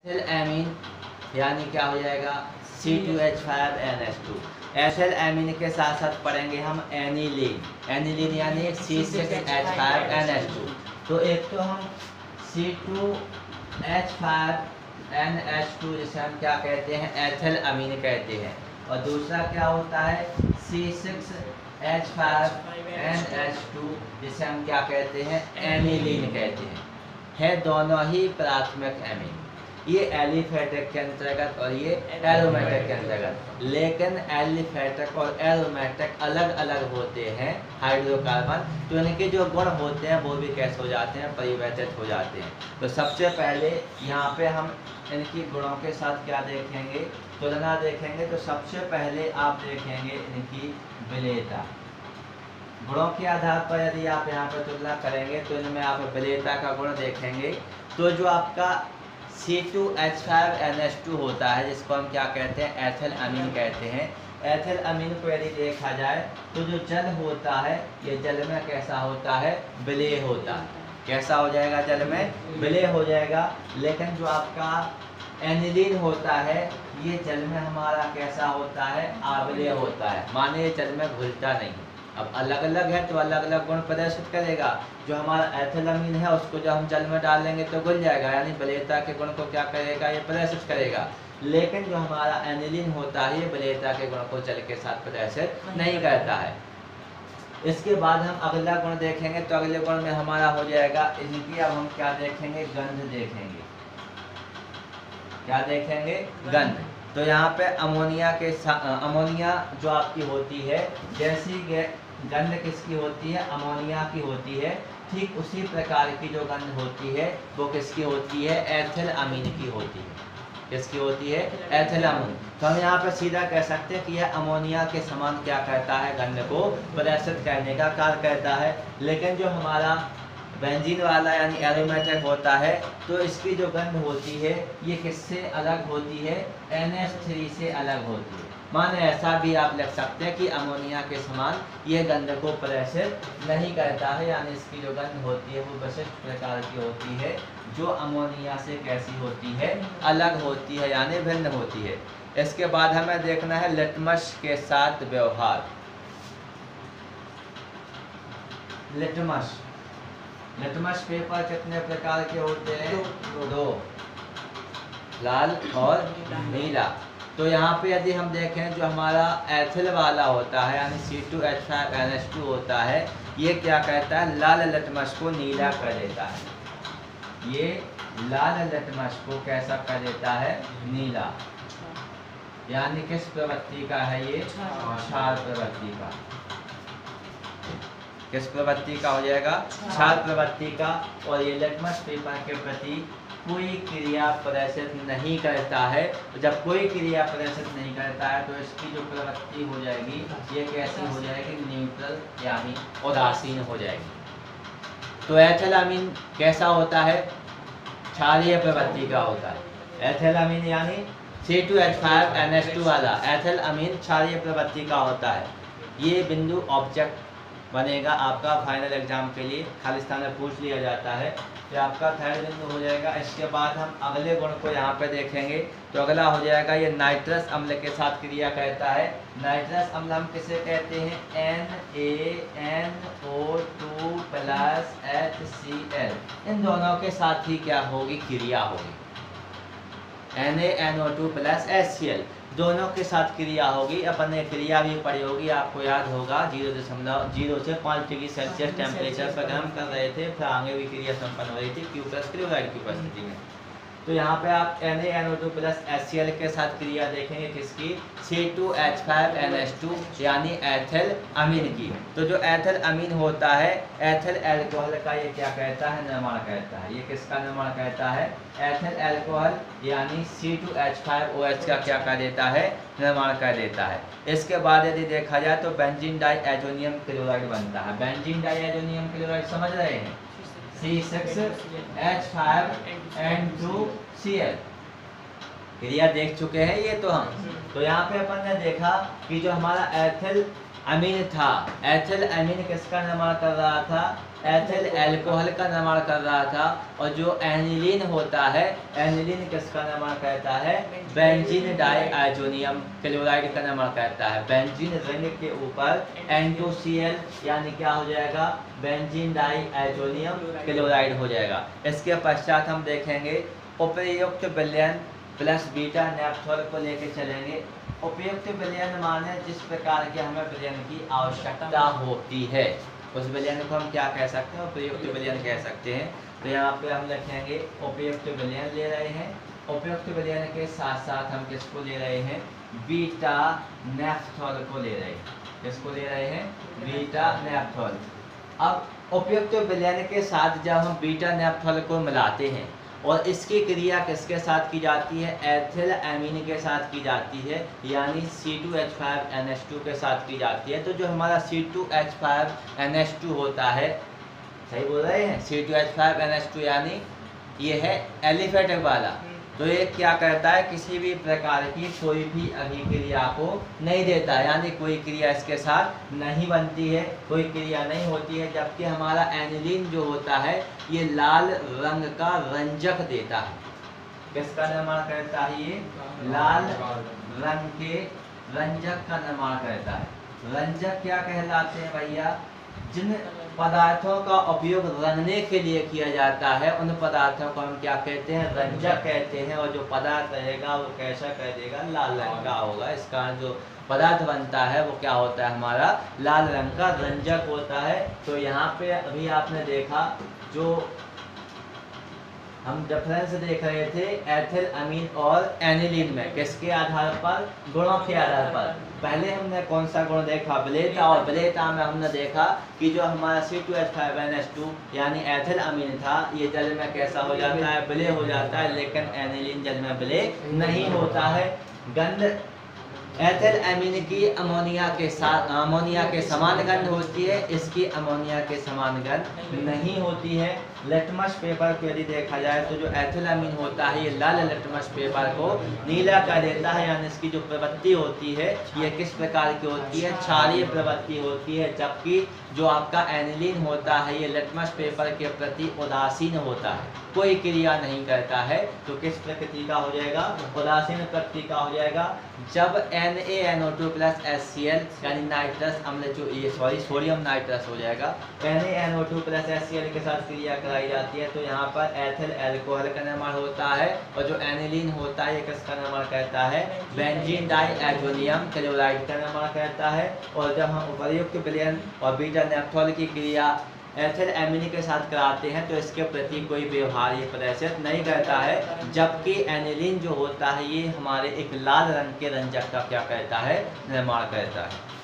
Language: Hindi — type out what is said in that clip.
एथिल एमीन यानी क्या हो जाएगा C2H5NH2। एथिल एमीन के साथ साथ पढ़ेंगे हम एनिलीन यानी C6H5NH2। तो एक तो हम C2H5NH2 जिसे हम क्या कहते हैं एथिल अमीन कहते हैं, और दूसरा क्या होता है C6H5NH2 जिसे हम क्या कहते हैं एनिलीन कहते हैं। है दोनों ही प्राथमिक अमीन, ये एलिफेटिक के अंतर्गत और ये एरोमेटिक के अंतर्गत, लेकिन एलिफेटिक और एरोमेटिक अलग अलग होते हैं हाइड्रोकार्बन, तो इनके जो गुण होते हैं वो भी कैसे हो जाते हैं, परिवर्तित हो जाते हैं। तो सबसे पहले यहाँ पे हम इनकी गुणों के साथ क्या देखेंगे, तुलना देखेंगे। तो सबसे पहले आप देखेंगे इनकी विलेयता। गुणों के आधार पर यदि आप यहाँ पर तुलना करेंगे तो इनमें आप विलेयता का गुण देखेंगे। तो जो आपका C2H5NH2 होता है, जिसको हम क्या कहते हैं एथिल अमीन कहते हैं। एथिल अमीन को यदि देखा जाए तो जो जल होता है ये जल में कैसा होता है, विलेय होता है। कैसा हो जाएगा, जल में विलेय हो जाएगा। लेकिन जो आपका एनिलीन होता है ये जल में हमारा कैसा होता है, अविलेय होता है, माने ये जल में घुलता नहीं। अब अलग अलग है तो अलग अलग गुण प्रदर्शित करेगा। जो हमारा एथिल अमीन है उसको जब हम जल में डालेंगे तो घुल जाएगा, यानी विलेयता के गुण को क्या करेगा, ये प्रदर्शित करेगा। लेकिन जो हमारा एनिलीन होता है ये विलेयता के गुण को जल के साथ प्रदर्शित नहीं करता है। इसके बाद हम अगला गुण देखेंगे, तो अगले गुण में हमारा हो जाएगा इनकी, अब हम क्या देखेंगे, गंध देखेंगे। क्या देखेंगे, गंध। तो यहाँ पे अमोनिया जो आपकी होती है, जैसी गंध किसकी होती है, अमोनिया की होती है, ठीक उसी प्रकार की जो गंध होती है वो किसकी होती है, एथिल अमीन की होती है। किसकी होती है, एथिल अमीन। तो हम यहाँ पे सीधा कह सकते हैं कि यह अमोनिया के समान क्या करता है, गंध को प्रदर्शित करने का कार्य करता है। लेकिन जो हमारा बेंजीन वाला यानी एरोमेटिक होता है, तो इसकी जो गंध होती है ये किससे अलग होती है, NH3 से अलग होती है। माने ऐसा भी आप लिख सकते हैं कि अमोनिया के समान ये गंध को प्रदर्शित नहीं करता है, यानी इसकी जो गंध होती है वो विशिष्ट प्रकार की होती है, जो अमोनिया से कैसी होती है, अलग होती है, यानी भिन्न होती है। इसके बाद हमें देखना है लिटमस के साथ व्यवहार। लिटमस पेपर कितने प्रकार के होते हैं, दो, लाल और नीला। तो यहाँ पे यदि हम देखें जो हमारा एथिल वाला होता है यानी C2H5NH2 होता है, ये क्या कहता है, लाल लिटमस को नीला कर देता है। ये लाल लिटमस को कैसा कर देता है, नीला। यानी किस प्रवृत्ति का है ये, क्षार प्रवृत्ति का। किस प्रवृत्ति का हो जाएगा, क्षार प्रवृत्ति का। और ये लिटमस पेपर के प्रति कोई क्रिया प्रदर्शित नहीं करता है। जब कोई क्रिया प्रदर्शित नहीं करता है तो इसकी जो प्रवृत्ति हो जाएगी ये कैसी हो जाएगी, न्यूट्रल यानी उदासीन हो जाएगी। तो एथिल अमीन कैसा होता है, क्षारीय प्रवृत्ति का होता है। एथिल अमीन यानी C2H5NH2 वाला एथिल अमीन क्षारीय प्रवृत्ति का होता है। ये बिंदु ऑब्जेक्ट बनेगा आपका फाइनल एग्जाम के लिए, खाली स्थान में पूछ लिया जाता है, तो आपका थर्ड बिंदु हो जाएगा। इसके बाद हम अगले गुण को यहाँ पे देखेंगे, तो अगला हो जाएगा ये नाइट्रस अम्ल के साथ क्रिया करता है। नाइट्रस अम्ल हम किसे कहते हैं, NaNO2+HCl। इन दोनों के साथ ही क्या होगी, क्रिया होगी, NaNO2+HCl, दोनों के साथ क्रिया होगी। अपन ने क्रिया भी पढ़ी होगी, आपको याद होगा 0.0 से 5 डिग्री सेल्सियस टेम्परेचर पर गर्म कर रहे थे, फिर आगे भी क्रिया संपन्न हो रही थी Q+ क्लोराइड की उपस्थिति में। तो यहाँ पे आप NaNO2+HCl के साथ क्रिया देखेंगे किसकी, C2H5NH2 यानी एथिल अमीन की। तो जो एथिल अमीन होता है, एथिल अल्कोहल का ये क्या कहता है, निर्माण करता है। ये किसका निर्माण करता है, एथिल अल्कोहल यानी C2H5OH का क्या कर देता है, निर्माण कर देता है। इसके बाद यदि देखा जाए तो बेंजीन डाइएजोनियम क्लोराइड बनता है। बेंजीन डाइएजोनियम क्लोराइड समझ रहे हैं, C6H5N2Cl क्रिया देख चुके हैं ये तो हम। तो यहाँ पे अपन ने देखा कि जो हमारा एथिल अमीन था, एथिल अमीन किसका निर्माण कर रहा था? एथिल अल्कोहल का निर्माण कर रहा था। और जो एनिलीन होता है, एनिलीन किसका निर्माण करता है? बेंजीन डाइआइसोनियम क्लोराइड का निर्माण करता है। बेंजीन रिंग के ऊपर N2Cl यानी क्या हो जाएगा? बेंजीन डाइआइसोनियम क्लोराइड हो जाएगा। इसके पश्चात हम देखेंगे उपयुक्त विलयन प्लस बीटा नेप्थॉल को लेके चलेंगे। उपयुक्त विलयन माने जिस प्रकार के हमें विलयन की आवश्यकता होती है, उस विलयन को हम क्या कह सकते हैं? उपयुक्त विलयन कह सकते हैं। तो यहाँ पे हम लिखेंगे उपयुक्त विलयन ले रहे हैं। उपयुक्त विलयन के साथ साथ हम किसको ले रहे हैं? बीटा नेप्थॉल को ले रहे हैं। किसको ले रहे हैं? बीटा नेप्थॉल। अब उपयुक्त विलयन के साथ जब हम बीटा नेप्थॉल को मिलाते हैं और इसकी क्रिया किसके साथ की जाती है? एथिल एमीन के साथ की जाती है, यानी C2H5NH2 के साथ की जाती है। तो जो हमारा C2H5NH2 होता है, सही बोल रहे हैं, C2H5NH2 यानी ये है एलिफेटिक वाला। तो ये क्या करता है? किसी भी प्रकार की कोई भी अभिक्रिया को नहीं देता, यानी कोई क्रिया इसके साथ नहीं बनती है, कोई क्रिया नहीं होती है। जबकि हमारा एनिलीन जो होता है ये लाल रंग का रंजक देता है। किसका निर्माण करता है? ये लाल रंग के रंजक का निर्माण करता है। रंजक क्या कहलाते हैं भैया? जिन पदार्थों का उपयोग रंगने के लिए किया जाता है उन पदार्थों को हम क्या कहते हैं? रंजक कहते हैं। और जो पदार्थ रहेगा वो कैसा कर देगा? लाल रंग का होगा। इसका जो पदार्थ बनता है वो क्या होता है? हमारा लाल रंग का रंजक होता है। तो यहाँ पे अभी आपने देखा जो हम डिफरेंस देख रहे थे एथिल अमीन और एनिलीन में, किसके आधार पर? गुणों के आधार पर। पहले हमने कौन सा गुण देखा? विलेयता। और विलेयता में हमने देखा कि जो हमारा C2H5NH2 यानी एथिल अमीन था, ये जल में कैसा हो जाता है? विलय हो जाता है। लेकिन एनिलीन जल में विलय नहीं होता है। गंध एथिल अमीन की अमोनिया के समान गंध होती है, इसकी अमोनिया के समान गंध नहीं होती है। लिटमस पेपर को यदि देखा जाए तो जो एथिल अमीन होता है ये लाल लिटमस पेपर को नीला कर देता है, यानी इसकी जो प्रवृत्ति होती है ये किस प्रकार की होती है? क्षारीय प्रवृत्ति होती है। जबकि जो आपका एनिलीन होता है ये लिटमस पेपर के प्रति उदासीन होता है, कोई क्रिया नहीं करता है। तो किस प्रकृति का हो जाएगा? उदासीन प्रकृति का हो जाएगा। जब NaNO2 प्लस HCl यानी नाइट्रस अम्ल जो ये सोडियम नाइट्रस हो जाएगा, NaNO2 प्लस HCl के साथ क्रिया कराई जाती है तो यहाँ पर एथिल अल्कोहल का निर्माण होता है। और जो एनिलीन होता है ये किसका निर्माण करता है? बेंजीन डाइआइसोनियम क्लोराइड का निर्माण करता है। और जब हम उपयुक्त विलयन और बीटा नेप्थॉल की क्रिया एथिल अमीन के साथ कराते हैं तो इसके प्रति कोई व्यवहार ये प्रदर्शित नहीं करता है। जबकि एनिलीन जो होता है ये हमारे एक लाल रंग के रंजक का क्या करता है? निर्माण करता है।